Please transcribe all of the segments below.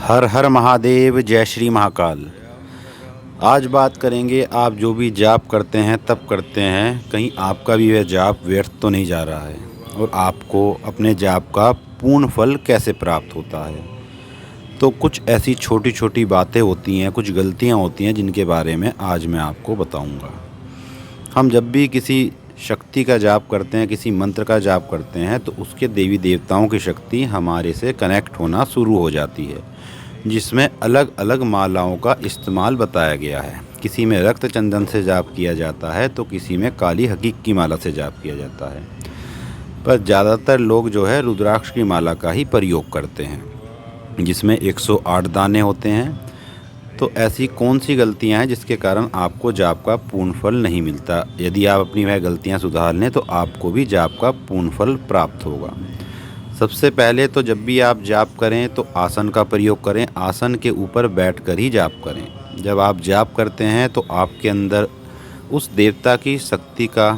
हर हर महादेव, जय श्री महाकाल। आज बात करेंगे, आप जो भी जाप करते हैं तब करते हैं, कहीं आपका भी वह जाप व्यर्थ तो नहीं जा रहा है और आपको अपने जाप का पूर्ण फल कैसे प्राप्त होता है। तो कुछ ऐसी छोटी छोटी बातें होती हैं, कुछ गलतियां होती हैं जिनके बारे में आज मैं आपको बताऊंगा। हम जब भी किसी शक्ति का जाप करते हैं, किसी मंत्र का जाप करते हैं, तो उसके देवी देवताओं की शक्ति हमारे से कनेक्ट होना शुरू हो जाती है, जिसमें अलग अलग मालाओं का इस्तेमाल बताया गया है। किसी में रक्त चंदन से जाप किया जाता है तो किसी में काली हकीक की माला से जाप किया जाता है, पर ज़्यादातर लोग जो है रुद्राक्ष की माला का ही प्रयोग करते हैं, जिसमें 108 दाने होते हैं। तो ऐसी कौन सी गलतियां हैं जिसके कारण आपको जाप का पूर्ण फल नहीं मिलता? यदि आप अपनी वह गलतियां सुधार लें तो आपको भी जाप का पूर्ण फल प्राप्त होगा। सबसे पहले तो जब भी आप जाप करें तो आसन का प्रयोग करें। आसन के ऊपर बैठकर ही जाप करें। जब आप जाप करते हैं तो आपके अंदर उस देवता की शक्ति का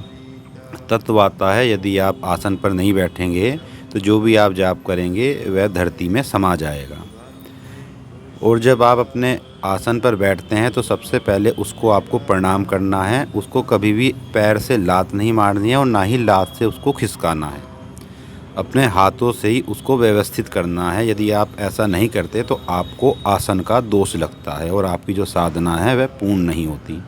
तत्व आता है। यदि आप आसन पर नहीं बैठेंगे तो जो भी आप जाप करेंगे वह धरती में समा जाएगा। और जब आप अपने आसन पर बैठते हैं तो सबसे पहले उसको आपको प्रणाम करना है। उसको कभी भी पैर से लात नहीं मारनी है और ना ही लात से उसको खिसकाना है। अपने हाथों से ही उसको व्यवस्थित करना है। यदि आप ऐसा नहीं करते तो आपको आसन का दोष लगता है और आपकी जो साधना है वह पूर्ण नहीं होती।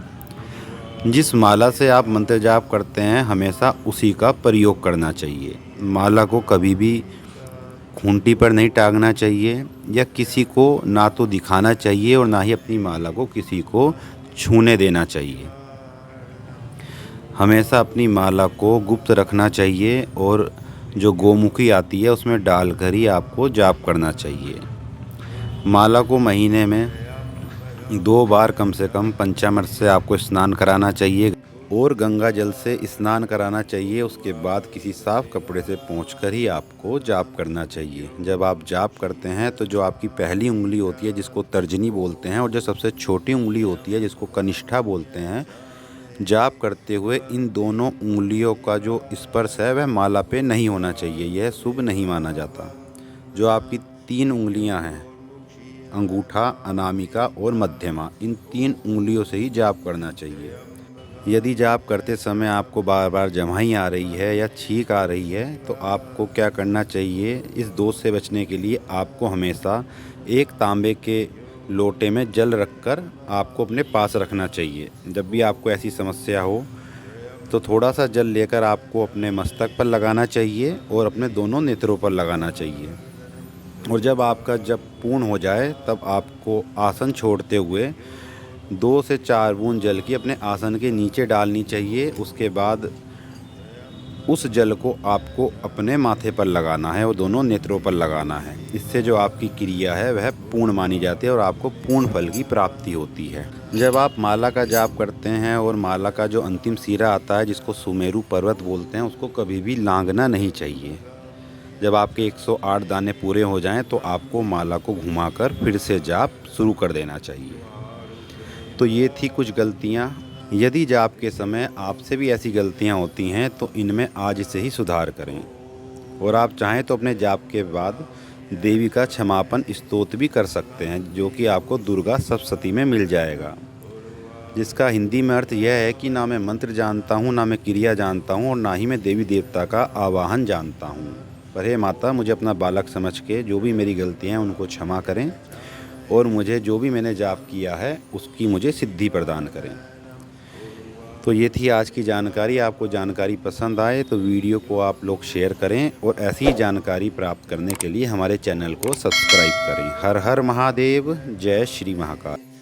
जिस माला से आप मंत्र जाप करते हैं हमेशा उसी का प्रयोग करना चाहिए। माला को कभी भी खूंटी पर नहीं टांगना चाहिए या किसी को ना तो दिखाना चाहिए और ना ही अपनी माला को किसी को छूने देना चाहिए। हमेशा अपनी माला को गुप्त रखना चाहिए और जो गोमुखी आती है उसमें डालकर ही आपको जाप करना चाहिए। माला को महीने में 2 बार कम से कम पंचामृत से आपको स्नान कराना चाहिए और गंगा जल से स्नान कराना चाहिए। उसके बाद किसी साफ़ कपड़े से पोंछकर ही आपको जाप करना चाहिए। जब आप जाप करते हैं तो जो आपकी पहली उंगली होती है जिसको तर्जनी बोलते हैं और जो सबसे छोटी उंगली होती है जिसको कनिष्ठा बोलते हैं, जाप करते हुए इन दोनों उंगलियों का जो स्पर्श है वह माला पे नहीं होना चाहिए। यह शुभ नहीं माना जाता। जो आपकी 3 उंगलियां हैं, अंगूठा, अनामिका और मध्यमा, इन 3 उंगलियों से ही जाप करना चाहिए। यदि जाप करते समय आपको बार बार जम्हाई आ रही है या छींक आ रही है तो आपको क्या करना चाहिए? इस दोष से बचने के लिए आपको हमेशा एक तांबे के लोटे में जल रखकर आपको अपने पास रखना चाहिए। जब भी आपको ऐसी समस्या हो तो थोड़ा सा जल लेकर आपको अपने मस्तक पर लगाना चाहिए और अपने दोनों नेत्रों पर लगाना चाहिए। और जब आपका जप पूर्ण हो जाए तब आपको आसन छोड़ते हुए 2 से 4 बूंद जल की अपने आसन के नीचे डालनी चाहिए। उसके बाद उस जल को आपको अपने माथे पर लगाना है और दोनों नेत्रों पर लगाना है। इससे जो आपकी क्रिया है वह पूर्ण मानी जाती है और आपको पूर्ण फल की प्राप्ति होती है। जब आप माला का जाप करते हैं और माला का जो अंतिम सिरा आता है जिसको सुमेरु पर्वत बोलते हैं, उसको कभी भी लांघना नहीं चाहिए। जब आपके 108 दाने पूरे हो जाएं तो आपको माला को घुमाकर फिर से जाप शुरू कर देना चाहिए। तो ये थी कुछ गलतियाँ। यदि जाप के समय आपसे भी ऐसी गलतियां होती हैं तो इनमें आज से ही सुधार करें। और आप चाहें तो अपने जाप के बाद देवी का क्षमापन स्तोत्र भी कर सकते हैं, जो कि आपको दुर्गा सप्तशती में मिल जाएगा, जिसका हिंदी में अर्थ यह है कि ना मैं मंत्र जानता हूँ, ना मैं क्रिया जानता हूँ और ना ही मैं देवी देवता का आवाहन जानता हूँ, पर हे माता मुझे अपना बालक समझ के जो भी मेरी गलतियाँ हैं उनको क्षमा करें और मुझे जो भी मैंने जाप किया है उसकी मुझे सिद्धि प्रदान करें। तो ये थी आज की जानकारी। आपको जानकारी पसंद आए तो वीडियो को आप लोग शेयर करें और ऐसी ही जानकारी प्राप्त करने के लिए हमारे चैनल को सब्सक्राइब करें। हर हर महादेव, जय श्री महाकाल।